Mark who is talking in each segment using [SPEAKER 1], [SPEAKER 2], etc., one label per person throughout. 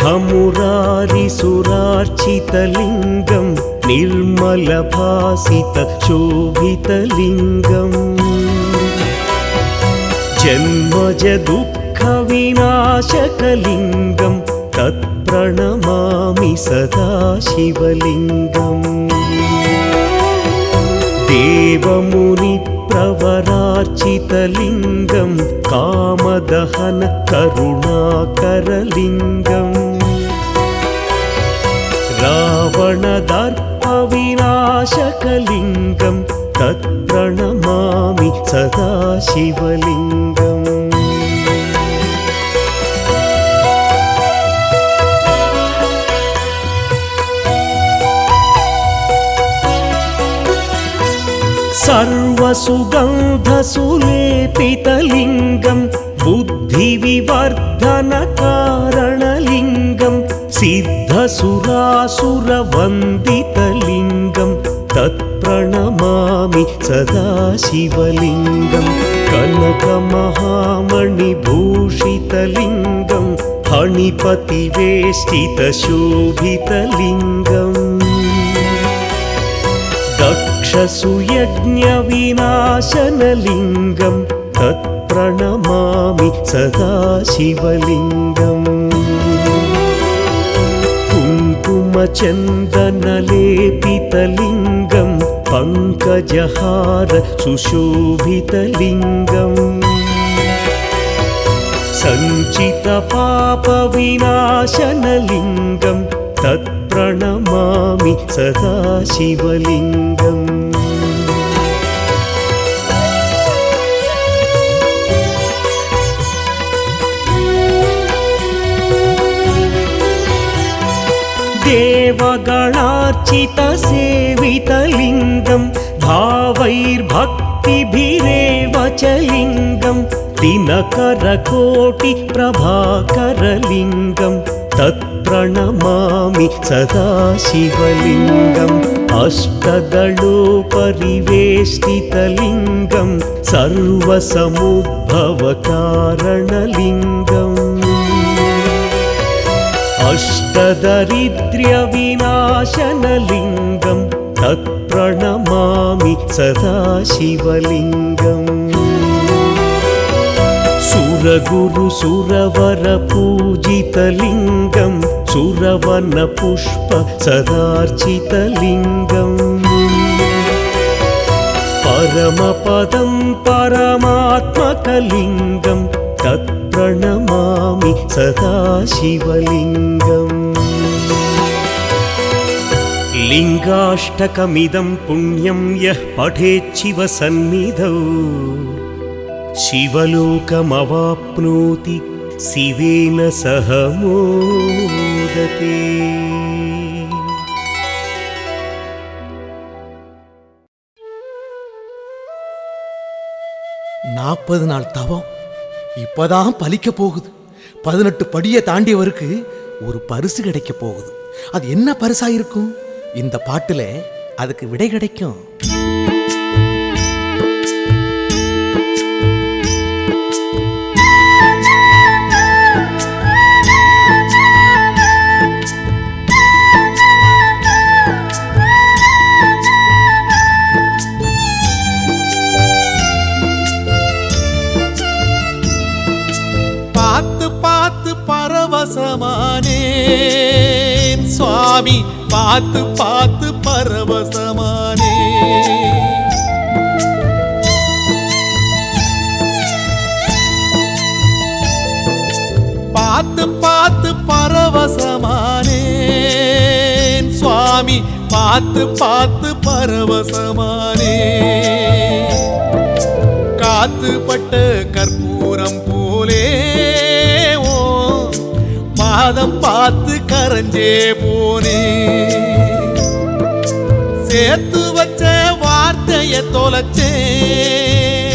[SPEAKER 1] ब्रह्ममुरारिसुरार्चितलिङ्गं निर्मलभासितशोभितलिङ्गम् जन्मज दुःखविनाशकलिङ्गं तत्प्रणमामि सदा शिवलिङ्गम् देवमुनिप्रवरार्चितलिङ्गं कामदहन करुणाकरलिङ्गम् रावणदर्पविनाशकलिङ्गं तत्प्रणमामि सदा शिवलिङ्गम् सर्वसुगन्धसुलेपितलिङ्गं बुद्धिविवर्धनकारणलिङ्गं सिद्धसुरासुरवन्दितलिङ्गं तत्प्रणमामि सदा शिवलिङ्गं कनकमहामणिभूषितलिङ्गं फणिपतिवेष्टितशोभितलिङ्गम् दक्षसुयज्ञविनाशनलिङ्गं तत्प्रणमामि सदा शिवलिङ्गम् कुङ्कुमचन्दनलेपितलिङ्गं पङ्कजहार सुशोभितलिङ्गम् सञ्चितपापविनाशनलिङ्गं तत्प्रणमामि सदा शिवलिङ्गम् देवगणार्चितसेवितलिङ्गं भावैर्भक्तिभिरेव च लिङ्गं दिनकरकोटिप्रभाकरलिङ्गं तत्प्रणमामि सदा शिवलिङ्गम् अष्टदलोपरिवेष्टितलिङ्गं सर्वसमुद्भवकारणलिङ्गम् अष्टदरिद्र्यविनाशनलिङ्गं तत्प्रणमामि सदा शिवलिङ्गम् सुरगुरुसुरवरपूजितलिङ्गं सुरवनपुष्प सदार्चितलिङ्गम् परमपदं परमात्मकलिङ्गं तत्प्रणमामि सदा शिवलिङ्गम् लिङ्गाष्टकमिदं पुण्यं यः पठेच्छिवसन्निधौ शिवलोकमवाप्नोति शिवेन सह मोदते।
[SPEAKER 2] 40 நாள் தவம் இப்பதான் பலிக்க போகுது. 18 படியை தாண்டியவருக்கு ஒரு பரிசு கிடைக்க போகுது. அது என்ன பரிசா இருக்கும்? இந்த பாட்டுல அதுக்கு விடை கிடைக்கும். பரவசமானேன் சுவாமி, பார்த்து பார்த்து பரவசமானே. பார்த்து பார்த்து பரவசமானேன் சுவாமி, பார்த்து பார்த்து பரவசமானே. காத்துப்பட்ட கற்பூரம் போலே பாதம் பார்த்து கரைஞ்சே போனே. சேர்த்து வச்ச வார்த்தைய தொலைச்சேன்,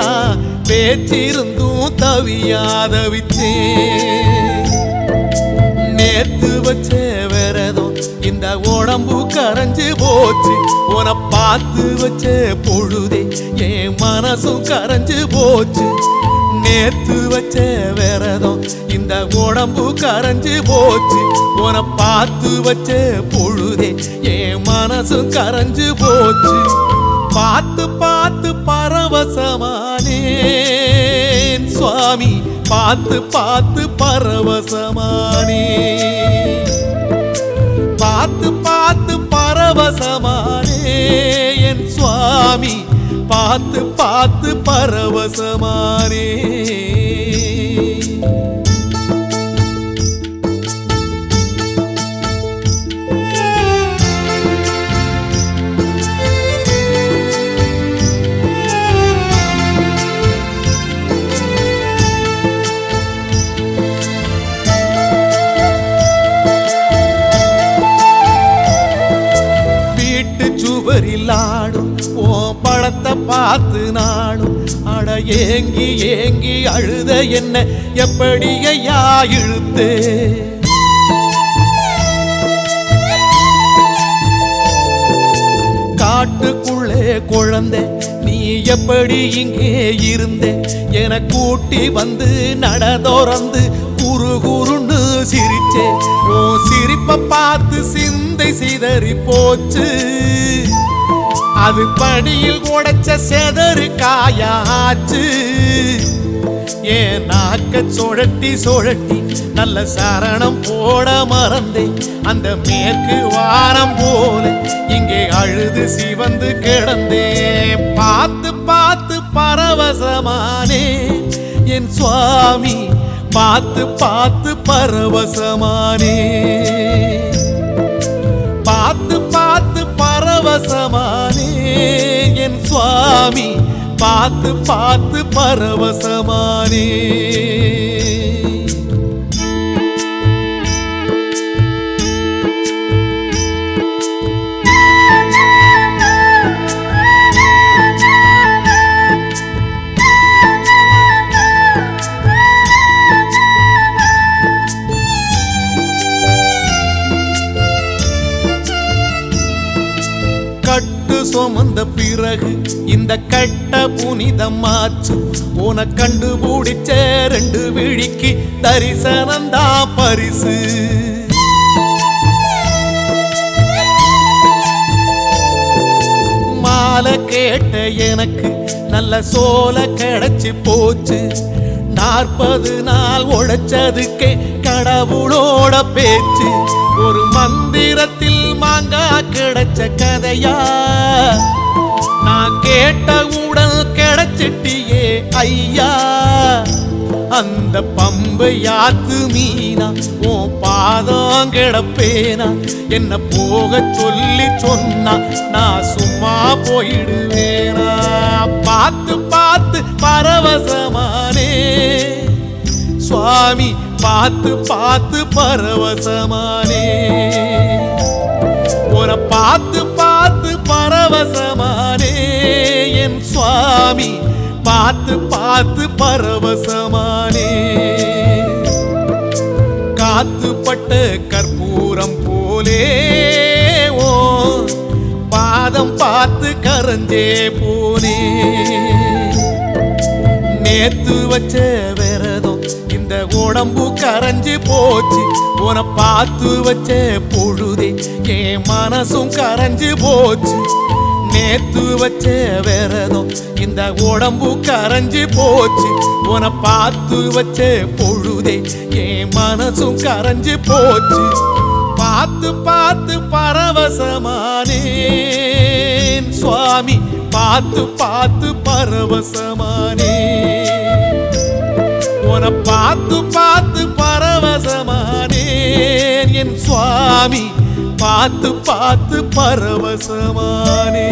[SPEAKER 2] நான் பேச்சிருந்தும் தவியாதவிச்சேன். நேத்து வச்ச விரதம் இந்த உடம்பு கரைஞ்சு போச்சு. உன பார்த்து வச்ச பொழுதே என் மனசும் கரைஞ்சு போச்சு. நேத்து வச்ச விரதம் இந்த உடம்பு கரைஞ்சு போச்சு. உன பார்த்து வச்ச பொழுதே என் மனசும் கரைஞ்சு போச்சு. பார்த்து பார்த்து பரவசமானேன் சுவாமி, பார்த்து பார்த்து பரவசமானே. பார்த்து பார்த்து பரவசமானே என் சுவாமி, பார்த்து பார்த்து பரவசமானே. சுவரிலாடும் ஓ படத்தை பார்த்து நாடும் அட ஏங்கி ஏங்கி அழுத என்ன எப்படி ஐயா இழுத்து. காட்டுக்குள்ளே குழந்தை நீ எப்படி இங்கே இருந்தே என கூட்டி வந்து நடதோறந்து குரு குருன்னு சிரிச்சே. ஓ சிரிப்ப பார்த்து சிந்தை சிதறி போச்சு. அது படியில் உடைச்ச செதறு காயாச்சு. ஏன் நாக்க சுழட்டி சுழட்டி நல்ல சரணம் போட மறந்தேன். அந்த மேற்கு வாரம் போல இங்கே அழுது சிவந்து கிடந்தேன். பார்த்து பார்த்து பரவசமானே என் சுவாமி, பார்த்து பார்த்து பரவசமானே. பார்த்து பார்த்து பரவசமானே என் சுவாமி, பார்த்து பார்த்து பரவசமானே. கட்டு சுமந்த பிறகு இந்த கட்ட புனிதமாச்சு. உன கண்டுபிடிச்ச 2 விழிக்கு தரிசனந்தா பரிசு. மாலை கேட்ட எனக்கு நல்ல சோல கிடைச்சு போச்சு. 40 நாள் உழைச்சதுக்கே கடவுளோட பேச்சு. ஒரு மந்திரத்தில் மாங்கா கிடைச்ச கதையா, நான் கேட்ட உடல் கிடைச்சிட்டியே ஐயா. அந்த பம்பை யாத்து மீனா உன் பாதம் கிடப்பேனா. என்ன போக சொல்லி சொன்னா நான் சும்மா போயிடுவேனா. பார்த்து பார்த்து பரவசமானே சுவாமி, பார்த்து பார்த்து பரவசமானே. உன பார்த்து பார்த்து பரவசமானே என் சுவாமி, பார்த்து பார்த்து பரவசமானே. காத்துப்பட்ட கற்பூரம் போலே ஓ பாதம் பார்த்து கரைஞ்சே போனே. நேத்து வச்ச விரதம் இந்த உடம்பு கரைஞ்சு போச்சு. உன பார்த்து வச்ச பொழுதே என் மனசும் கரைஞ்சு போச்சு. நேத்து வச்ச விரதம் இந்த உடம்பு கரைஞ்சு போச்சு. உன பார்த்து வச்ச பொழுதே என் மனசும் கரைஞ்சு போச்சு. பார்த்து பார்த்து பரவசமானேன் சுவாமி, பார்த்து பார்த்து பரவசமானே. உன பார்த்து பார்த்து பரவசமானேன் என் சுவாமி, பார்த்து பார்த்து பரவசமானே.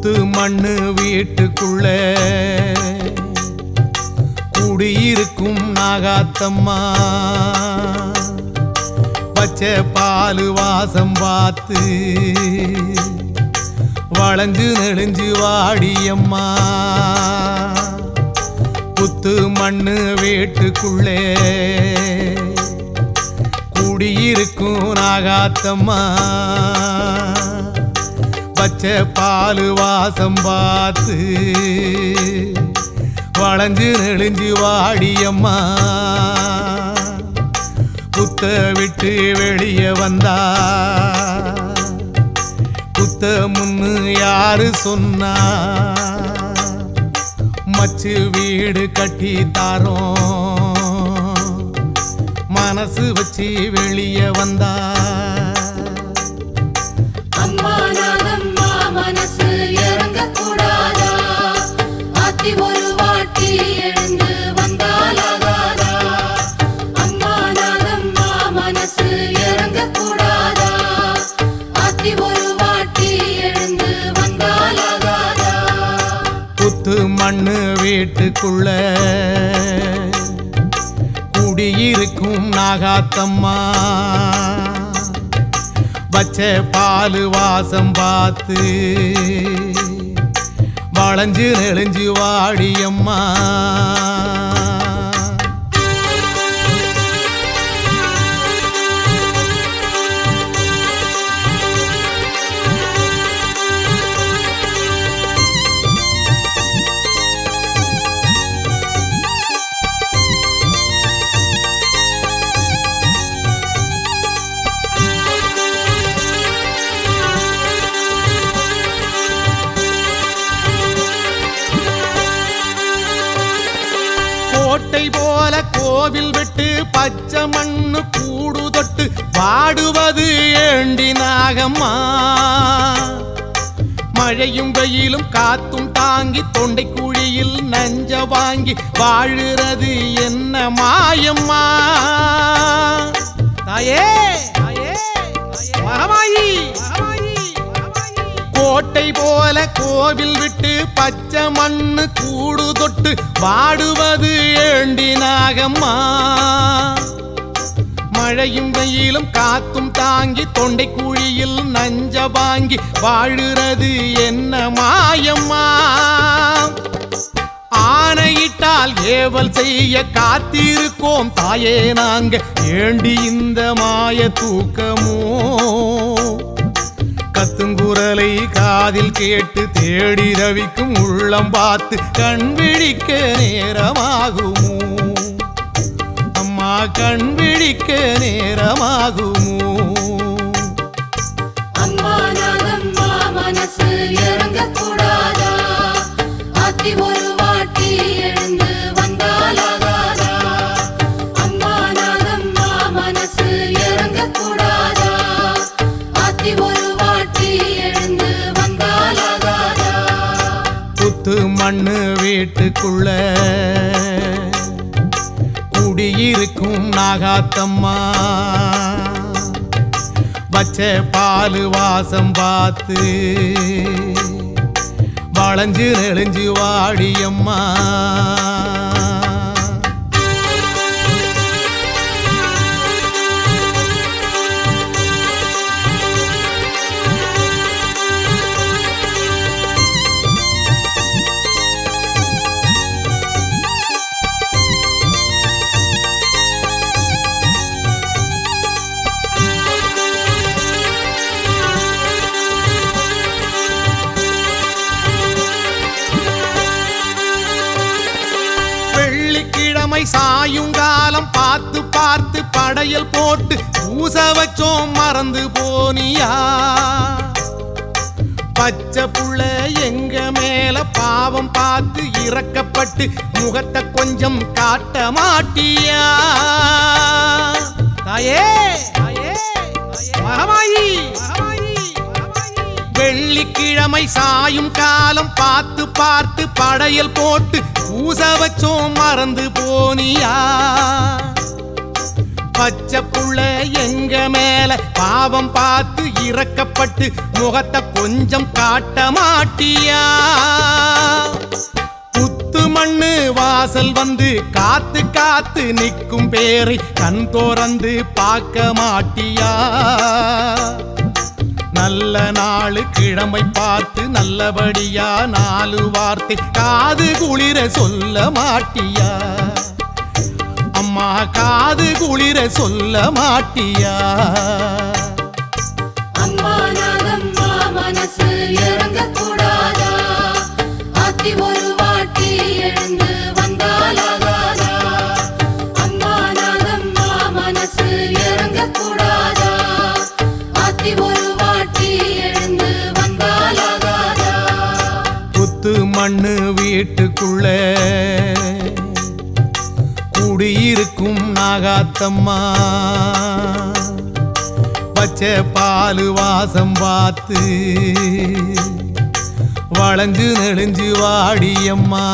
[SPEAKER 2] புத்து மண்ணு வீட்டுக்குள்ள குடியிருக்கும் நாகாத்தம்மா பச்சை பாலு வாசம் பார்த்து வளைஞ்சு நெளிஞ்சு வாடியம்மா புத்து மண்ணு வீட்டுக்குள்ளே குடியிருக்கும் நாகாத்தம்மா பச்சை பாலு வாசம் பார்த்து வளைஞ்சு நெளிஞ்சு வாடியம்மா புத்த விட்டு வெளியே வந்தா புத்த முன்னு யாரு சொன்னா மச்சு வீடு கட்டி தாரோம் மனசு வச்சு வெளியே வந்தா
[SPEAKER 3] அம்மா நாகம்மா மனசு இறங்க கூடாதா ஆத்தி ஒரு வாட்டி எழுந்து வந்தாலாகாதா அம்மா நாகம்மா மனசு இறங்க கூடாதா ஆத்தி ஒரு வாட்டி எழுந்து வந்தாலாகாதா
[SPEAKER 2] புத்து மண்ணு வீட்டுக்குள்ள குடியிருக்கும் நாகாத்தம்மா பச்சை பாலு வாசம் பார்த்து வளைஞ்சு நெளிஞ்சு வாடியம்மா கோட்டை போல கோவில் விட்டு பச்சை மண்ணு கூடு தொட்டு பாடுவது ஏண்டி நாகம்மா மழையும் வெயிலும் காத்தும் தாங்கி தொண்டை குழியில் நஞ்ச வாங்கி வாழுறது என்ன மாயம்மா தாயே மகமாயி கோட்டை போல கோவில் விட்டு பச்சை மண்ணு கூடு தொட்டு வாடுவது ஏண்டி நாகம்மா மழையும் வெயிலும் காத்தும் தாங்கி தொண்டை குழியில் நஞ்ச வாங்கி வாழுறது என்ன மாயம்மா ஆணையிட்டால் ஏவல் செய்ய காத்திருக்கோம் தாயே நாங்க ஏண்டி இந்த மாய தூக்கமோ கத்துங்குரலை காதில் கேட்டு தேடி ரவிக்கும் உள்ளம் பார்த்து கண் விழிக்க நேரமாகுமோ அம்மா கண் விழிக்க நேரமாகுமோ
[SPEAKER 3] அம்மா நாகம்மா மனசு இறங்க கூடாதா ஆத்தி ஒரு வாட்டி எழுந்து வந்தாலாகாதா அம்மா நாகம்மா மனசு இறங்க கூடாதா ஆத்தி ஒரு வாட்டி எழுந்து வந்தாலாகாதா
[SPEAKER 2] புத்து மண்ணு வீட்டுக்குள்ள குடியிருக்கும் நாகாத்தம்மா பச்சை பாலு வாசம் பார்த்து வளைஞ்சு நெளிஞ்சு வாடியம்மா சாயுங்காலம் பார்த்து பார்த்து படையல் போட்டு பூச வச்சோம் மறந்து போனியா பச்சை புள்ள எங்க மேல பாவம் பார்த்து இறக்கப்பட்டு முகத்தை கொஞ்சம் காட்ட மாட்டியா தாயே மகமாயி வெள்ளிக்கிழமை சாயும் காலம் பார்த்து பார்த்து படையல் போட்டு பூச வச்சோம் மறந்து போனியா பச்சை புள்ள எங்க மேல பாவம் பார்த்து இறக்கப்பட்டு முகத்தை கொஞ்சம் காட்ட மாட்டியா? புத்து மண்ணு வாசல் வந்து காத்து காத்து நிற்கும் பேரை கண் தோறந்து பார்க்க மாட்டியா? நல்ல நாளு கிழமை பார்த்து நல்லபடியா 4 வார்த்தை காது குளிர சொல்ல மாட்டியா? அம்மா காது குளிர சொல்ல மாட்டியா?
[SPEAKER 3] அம்மா நாகம்மா மனசு இறங்க கூடாதா? ஆத்தி ஒரு வாட்டி எழுந்து வந்தாலாகாதா? அம்மா நாகம்மா மனசு இறங்க கூடாதா? ஆத்தி ஒரு வாட்டி எழுந்து வந்தாலாகாதா?
[SPEAKER 2] புத்து மண்ணு வீட்டுக்குள்ள குடியிருக்கும் நாகாத்தம்மா பச்சை பாலு வாசம் பார்த்து வளைஞ்சு நெளிஞ்சு வாடியம்மா.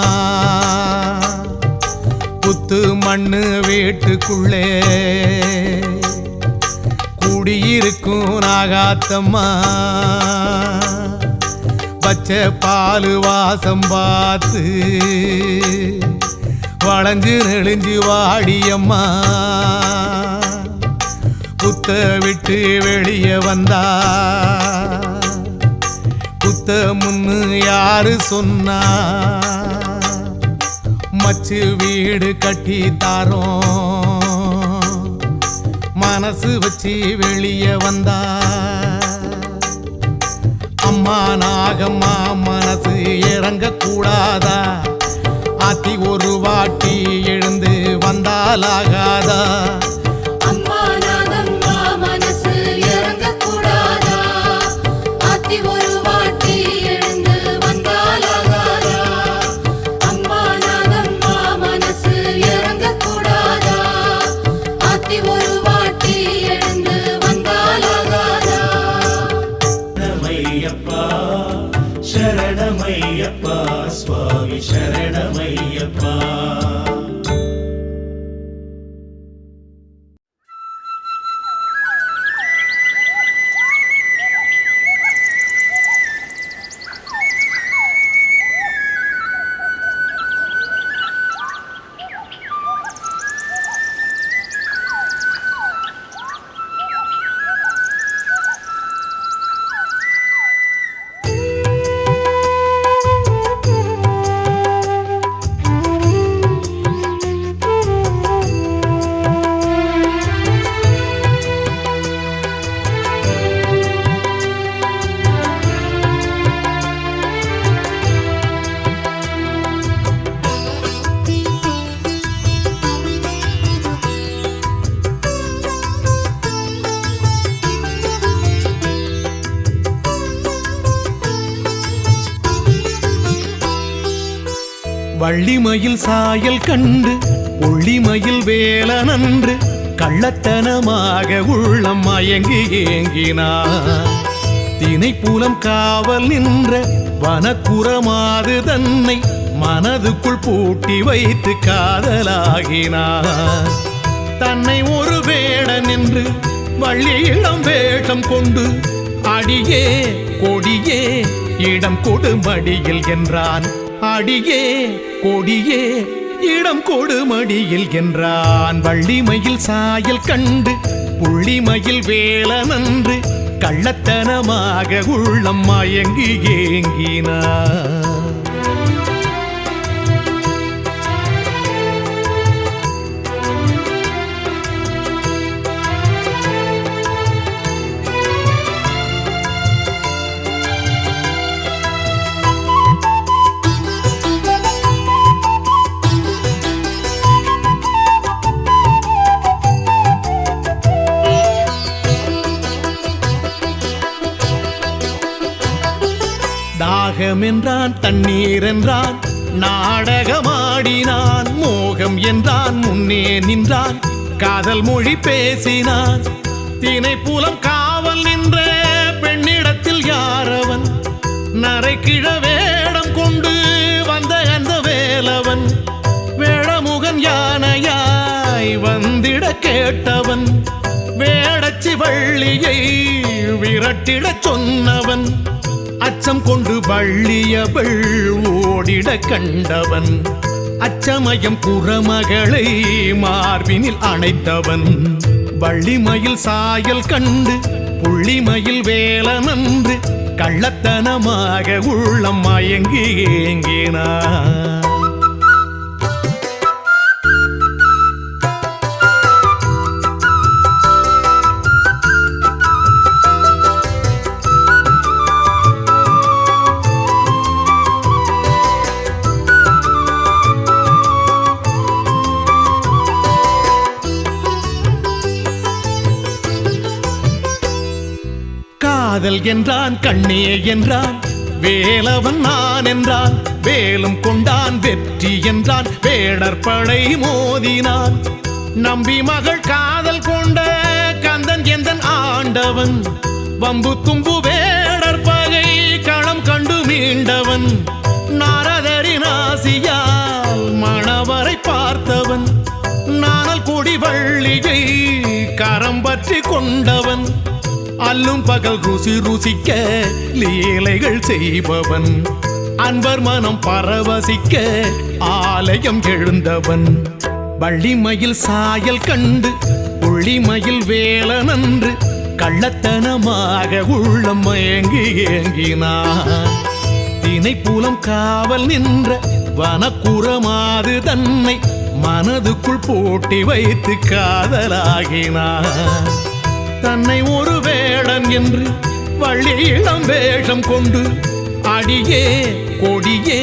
[SPEAKER 2] புத்து மண்ணு வீட்டுக்குள்ளே குடியிருக்கும் நாகாத்தம்மா பச்சை பாலு வாசம் பார்த்து வளைஞ்சு நெளிஞ்சு வாடியம்மா. புத்த விட்டு வெளியே வந்தா புத்த முன்னு யாரு சொன்னா? மச்சு வீடு கட்டி தாரோம் மனசு வச்சு வெளியே வந்தா. அம்மா நாகம்மா மனசு இறங்க கூடாதா? ஆத்தி ஒரு வாட்டி எழுந்து வந்தாலாகாதா?
[SPEAKER 3] அம்மா நாகம்மா மனசு இறங்க கூடாதா? ஆத்தி ஒரு வாட்டி எழுந்து வந்தாலாகாதா? அம்மா நாகம்மா மனசு இறங்க கூடாதா? ஆத்தி ஒரு வாட்டி எழுந்து வந்தாலாகாதா?
[SPEAKER 1] சரணமையப்பா சரணமையப்பா சுவாமி சரணமையப்பா.
[SPEAKER 2] வள்ளிமயில் சாயல் கண்டு ஒள்ளிமயில் வேலனன்று கள்ளத்தனமாக உள்ளம் மயங்கி ஏங்கினார். தினைப்புலம் காவல் நின்ற வனக்குறமாது தன்னை மனதுக்குள் பூட்டி வைத்து காதலாகினார். தன்னை ஒரு வேடன் என்று வள்ளியிடம் வேஷம் கொண்டு அடியே கொடியே இடம் கொடுமடியில் என்றான். அடியே கொடியே இடம் கொடுமடியில் என்றான். வள்ளிமயில் சாயல் கண்டு புள்ளிமயில் வேலனன்று கள்ளத்தனமாக உள்ளம் மயங்கி ஏங்கினார். தாகம் என்றான் தண்ணீர் என்றான் நாடகமாடினான். மோகம் என்றான் முன்னே நின்றான் காதல் மொழி பேசினான். தினைப்புலம் காவல் நின்ற பெண்ணிடத்தில் யாரவன்? நரைக்கிழ வேடம் கொண்டு வந்த அந்த வேலவன். வேடமுகன் யானையாய் வந்திட கேட்டவன் வேடச்சி வள்ளியை விரட்டிடச் சொன்னவன் அச்சம் கொண்டு வள்ளியவள் ஓடிட கண்டவன் அச்சமயம் குறமகளை மார்பினில் அணைத்தவன் வள்ளிமயில் சாயல் கண்டு புள்ளிமயில் வேலனன்று கள்ளத்தனமாக உள்ளம் மயங்கி ஏங்கினான். காதல் என்றான் கண்ணே என்றான் வேலவன் நான் என்றான் வேலும் கொண்டான் வெற்றி என்றான் வேடர் படை மோதினான் நம்பி மகள் காதல் கொண்ட கந்தன் எந்தன் ஆண்டவன் வம்பு தும்பு வேடர் பகை களம் கண்டு மீண்டவன் நாரதரின் ஆசியால் மணவரை பார்த்தவன் நானல் கொடி வள்ளியை கரம் பற்றி கொண்டவன் அல்லும் பகல் ருசி ருசிக்க லீலைகள் செய்பவன் அன்பர் மனம் பரவசிக்க ஆலயம் எழுந்தவன் வள்ளிமயில் சாயல் கண்டு புள்ளிமயில் வேலனன்று கள்ளத்தனமாக உள்ளம் மயங்கி ஏங்கினான். தினைப்புலம் காவல் நின்ற வனக்குறமாது தன்னை மனதுக்குள் போட்டி வைத்து காதலாகினான். தன்னை ஒரு வேடன் என்று வள்ளியிடம் வேஷம் கொண்டு அடியே கொடியே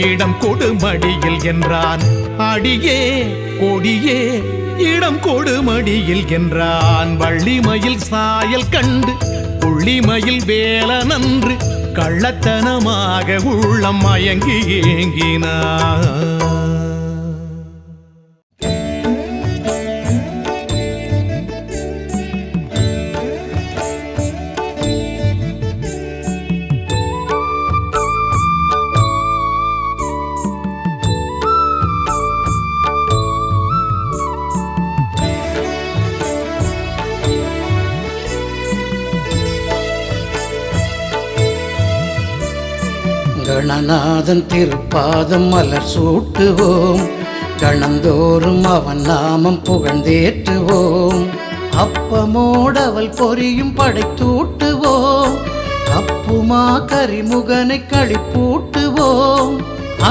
[SPEAKER 2] இடம் கொடு மடியில் என்றான். அடியே கொடியே இடம் கொடு மடியில் என்றான். வள்ளிமயில் சாயல் கண்டு புள்ளிமயில் வேலனன்று கள்ளத்தனமாக உள்ளம் மயங்கி ஏங்கினான்.
[SPEAKER 4] கணநாதன் திருப்பாதம் மலர் சூட்டுவோம் கணந்தோறும் அவன் நாமம் புகழ்ந்தேற்றுவோம் அப்பமோடவள் பொரியும் படைத்தூட்டுவோம் அப்புமா கரிமுகனை களிப்பூட்டுவோம்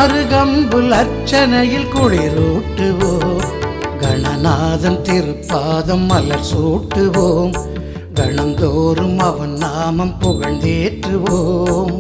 [SPEAKER 4] அருகம்புல் அர்ச்சனையில் குளிரூட்டுவோம் கணநாதன் திருப்பாதம் மலர் சூட்டுவோம் கணந்தோறும் அவன் நாமம் புகழ்ந்தேற்றுவோம்.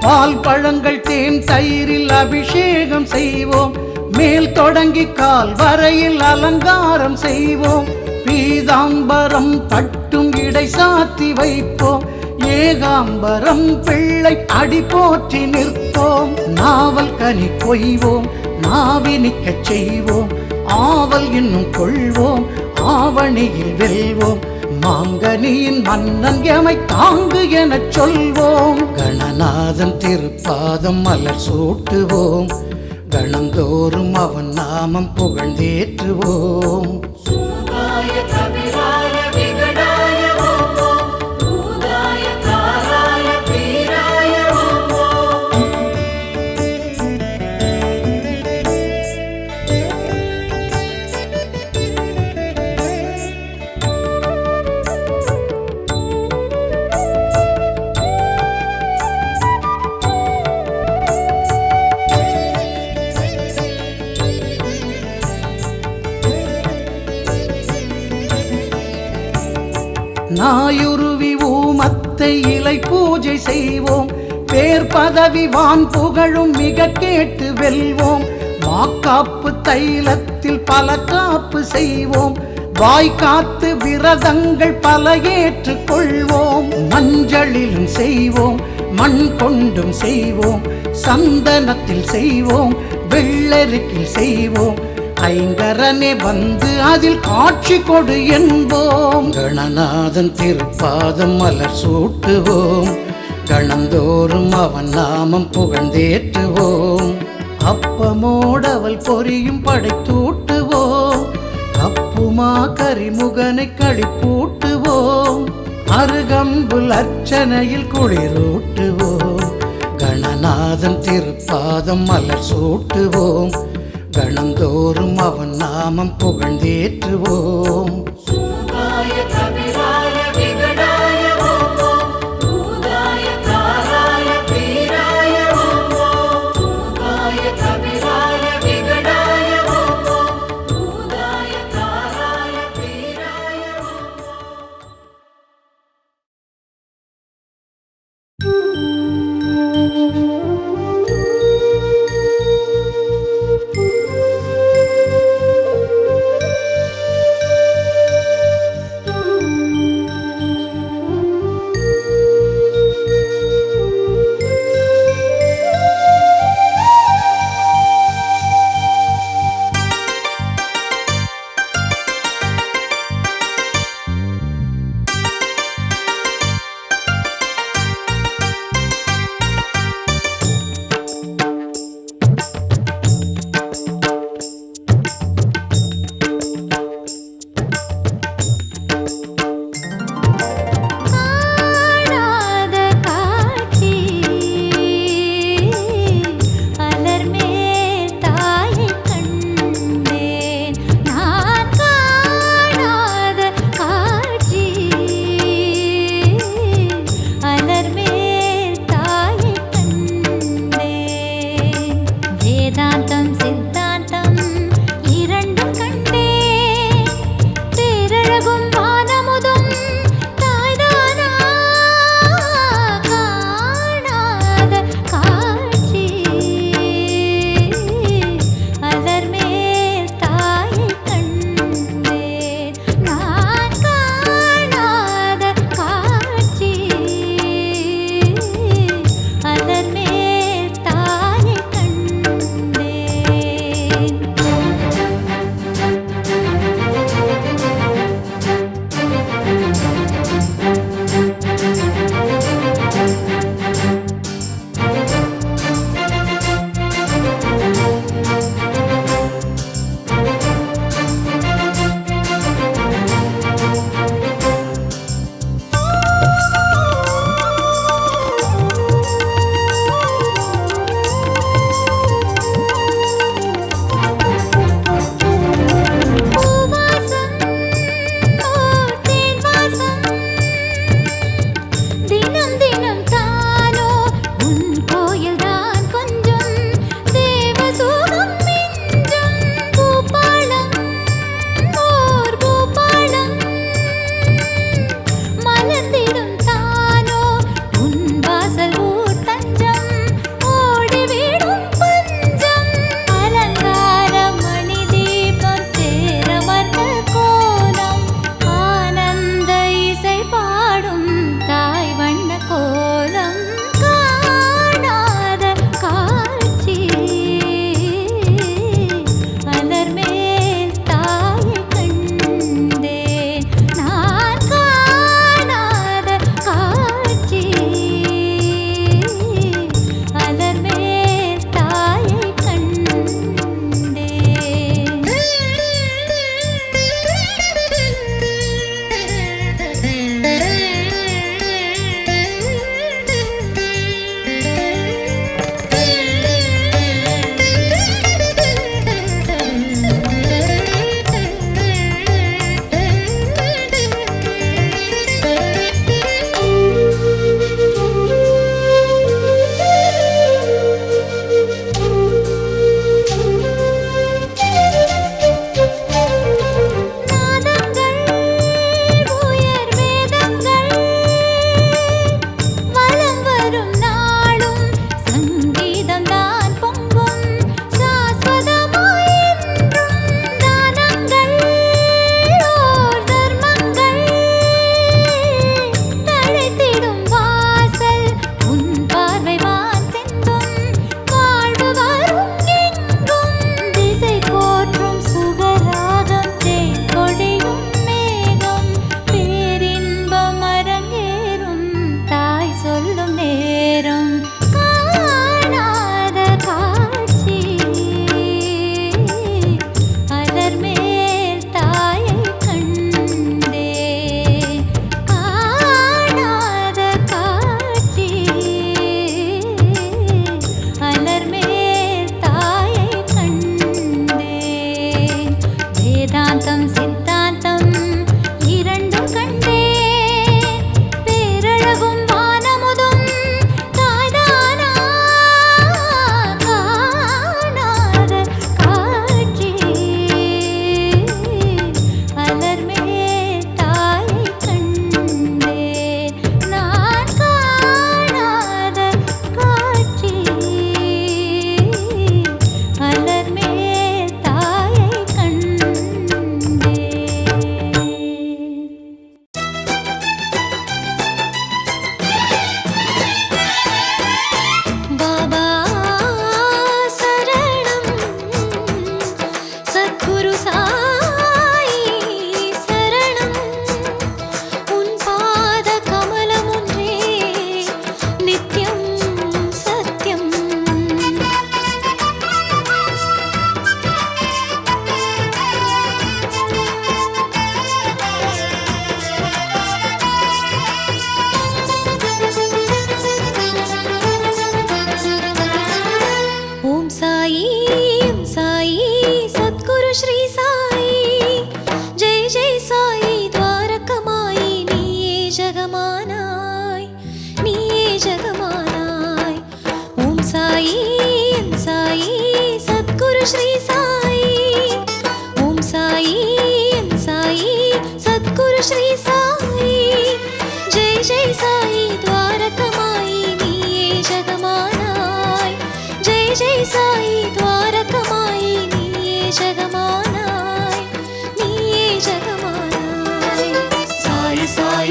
[SPEAKER 4] பால் பழங்கள் தேன் தயிரில் அபிஷேகம் செய்வோம் மேல் தொடங்கி கால் வரையில் அலங்காரம் செய்வோம் பீதாம்பரம் பட்டும் இடை சாத்தி வைப்போம் ஏகாம்பரம் பிள்ளை அடி போற்றி நிற்போம் நாவல் கனி கொய்வோம் நாவினிக்கச் செய்வோம் ஆவல் இன்னும் கொள்வோம் ஆவணியில் வெல்வோம் மாங்கனியின் மன்னன் எமை தாங்கு எனச் சொல்வோம் கணநாதன் திருப்பாதம் மலர் சூட்டுவோம் கணந்தோறும் அவன் நாமம் புகழ்ந்தேற்றுவோம். நாயுருவி ஊமத்தை இலை பூஜை செய்வோம் பேர் பதவி வான் புகழும் மிக கேட்டு வெல்வோம் மாக்காப்பு தைலத்தில் பல காப்பு செய்வோம், வாய் காத்து விரதங்கள் பல ஏற்றுக் கொள்வோம். மஞ்சளிலும் செய்வோம், மண் கொண்டும் செய்வோம், சந்தனத்தில் செய்வோம், வெள்ளரிக்கில் செய்வோம். ஐங்கரனே வந்து அதில் காட்சி கொடு என்போம். கணநாதன் திருப்பாதம் மலர் சூட்டுவோம், கணந்தோறும் அவன் நாமம் புகழ்ந்தேற்றுவோம். அப்பமோடவள் பொரியும் படைத்தூட்டுவோம், அப்புமா கரிமுகனை களிப்பூட்டுவோம். அருகம்புல் அர்ச்சனையில் குளிரூட்டுவோம், கணநாதன் திருப்பாதம் மலர் சூட்டுவோம், கணந்தோறும் அவன் நாமம் புகழ்ந்தேற்றுவோம்.
[SPEAKER 3] சூதாய கபிலாய விகடாய ஓம் ஓம், பூதாய தாராய பீராய ஓம் ஓம். சூதாய கபிலாய விகடாய ஓம் ஓம், பூதாய தாராய பீராய ஓம் ஓம்.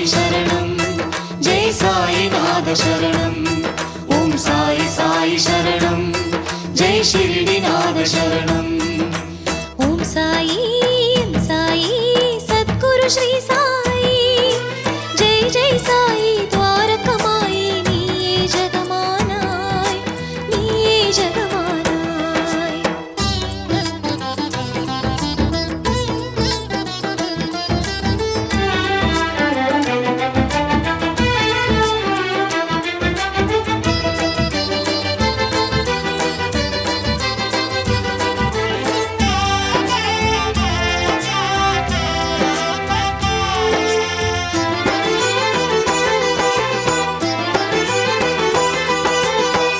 [SPEAKER 3] சாயி சரணம் ஜெய் சாயிநாத சரணம் ஓம் சாயி சாயி சரணம் ஜெய் ஷிரடிநாத சரணம் ஓம் சாயி சத்குரு ஸ்ரீ சாயி ஜெய் ஜெய் சாயி துவாரகமாயி நீயே ஜெகமானாய் நீயே ஜெகமானாய்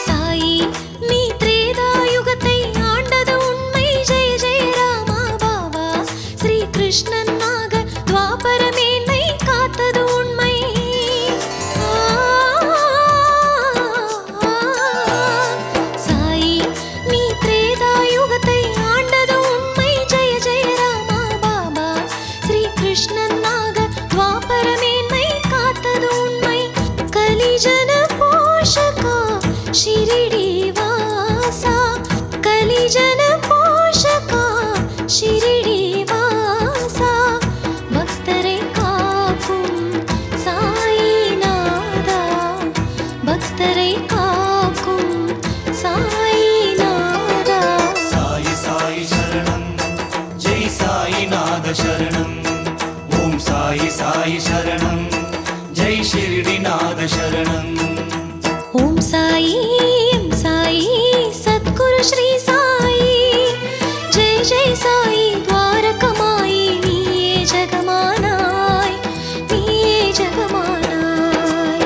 [SPEAKER 3] சாயி நீ திரேதாயுகத்தை ஆண்டது உண்மை ஜெய ஜெய ராமா பாவா ஸ்ரீ கிருஷ்ணனாக துவாபர மேன்மை காத்தது உண்மை சாயி நீ திரேதாயுகத்தை ஆண்டது உண்மை ஜெய ஜெய ராமா பாபா ஸ்ரீ கிருஷ்ணனாக துவாபர மேன்மை காத்தது உண்மை கலிஜன போஷகா ஷிரடி வாசா கலிஜன போஷகா ஷிரடி வாசா பக்தரை காக்கும் சாயிநாதா பக்தரை காக்கும் சாயிநாதா
[SPEAKER 1] சாயி சாயி சரணம் ஜெய் சாயிநாத சரணம் ஓம் சாயி சாயி சரணம் ஜெய் ஷிரடிநாத சரணம்
[SPEAKER 3] ஓம் சாயி சத்குரு ஸ்ரீ சாயி ஜெய் ஜெய் சாயி துவாரகமாயி நீயே ஜெகமானாய் நீயே ஜெகமானாய்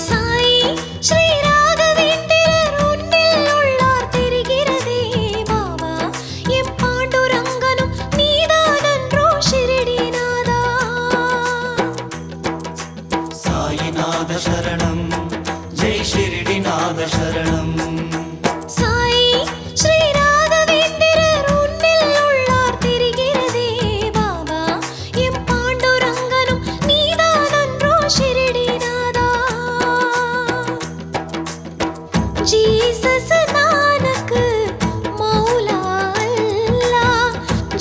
[SPEAKER 3] சாயி ஸ்ரீ ராகவேந்திரர் உன்னில் உள்ளார் தெரிகிறதே பாவா எம் பாண்டுரங்கனும் நீதானன்றோ ஷிரடிநாதா
[SPEAKER 1] சாயிநாத சரணம் ஜெய் ஷிரடிநாத சரணம்
[SPEAKER 3] சாயி ஸ்ரீ ராகவேந்திரர் உன்னில் உள்ளார் தெரிகிறதே பாபா எம் பாண்டுரங்கனும் நீதானன்றோ ஷிரடிநாதா ஜீசஸ் நானக்கு மௌலா அல்லாஹ்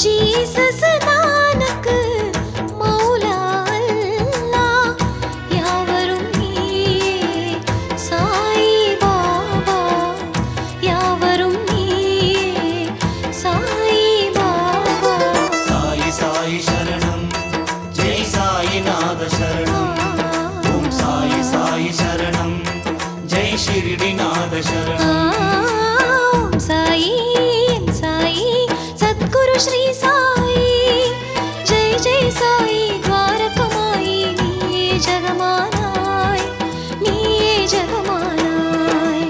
[SPEAKER 3] ஜீசஸ் நானக்கு மௌலா அல்லாஹ் யாவரும் நீயே சாயி பாபா யாவரும் நீயே சாயி பாபா
[SPEAKER 1] சாயி சாயி சரணம் ஜெய் சாயிநாத சரணம் ஓம் சாயி சாயி சரணம் ஜெய் ஷிரடிநாத சரணம்
[SPEAKER 3] ஓம் சாயி சத்குரு ஸ்ரீ சாயி ஜெய் ஜெய் சாயி துவாரகமாயி நீயே ஜெகமானாய் நீயே ஜெகமானாய்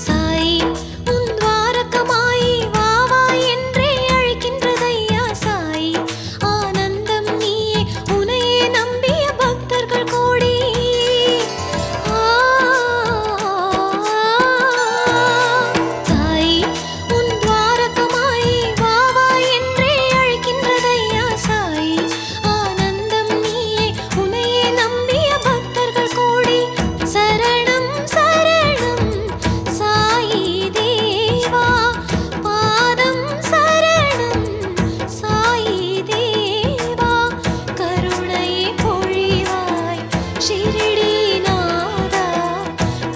[SPEAKER 3] சாயி உன் துவாரகமாயி வா வா என்றே அழைக்கின்றதையா சாயி ஆனந்தம் நீயே உனையே நம்பிய பக்தர்கள் கோடி சாயி உன் துவாரகமாயி வா வா என்றே அழைக்கின்றதையா சாயி ஆனந்தம் நீயே உனையே நம்பிய பக்தர்கள் கோடி சரணம் சரணம் சாயி தேவா பாதம் சரணம் சாயி தேவா கருணையை பொழிவாய் ஷிரடிநாதா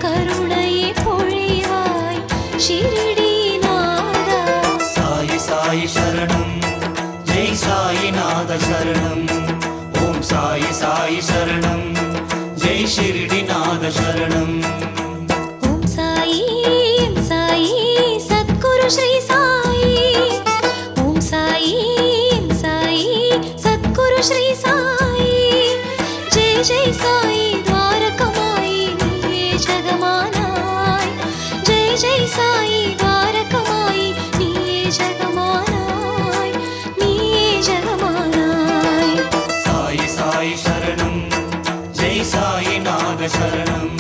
[SPEAKER 3] கருணையை பொழிவாய் ஷிரடிநாதா
[SPEAKER 1] சாயி சாயி சரணம் ஜெய் சாயிநாத சரணம் ஓம் சாயி சாயி சரணம் ஜெய் ஷிரடிநாத சரணம்
[SPEAKER 3] ஓம் சாயி
[SPEAKER 1] சரணம்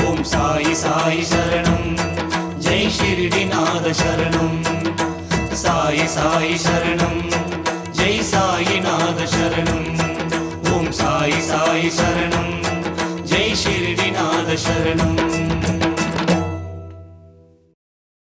[SPEAKER 1] ஓம் சாயி சாயி சரணம் ஜெய் ஷிர்டிநாத சரணம் சாயி சாயி சரணம் ஜெய் சாயிநாத சரணம் ஓம் சாயி சாயி சரணம் ஜெய் ஷிர்டிநாத சரணம்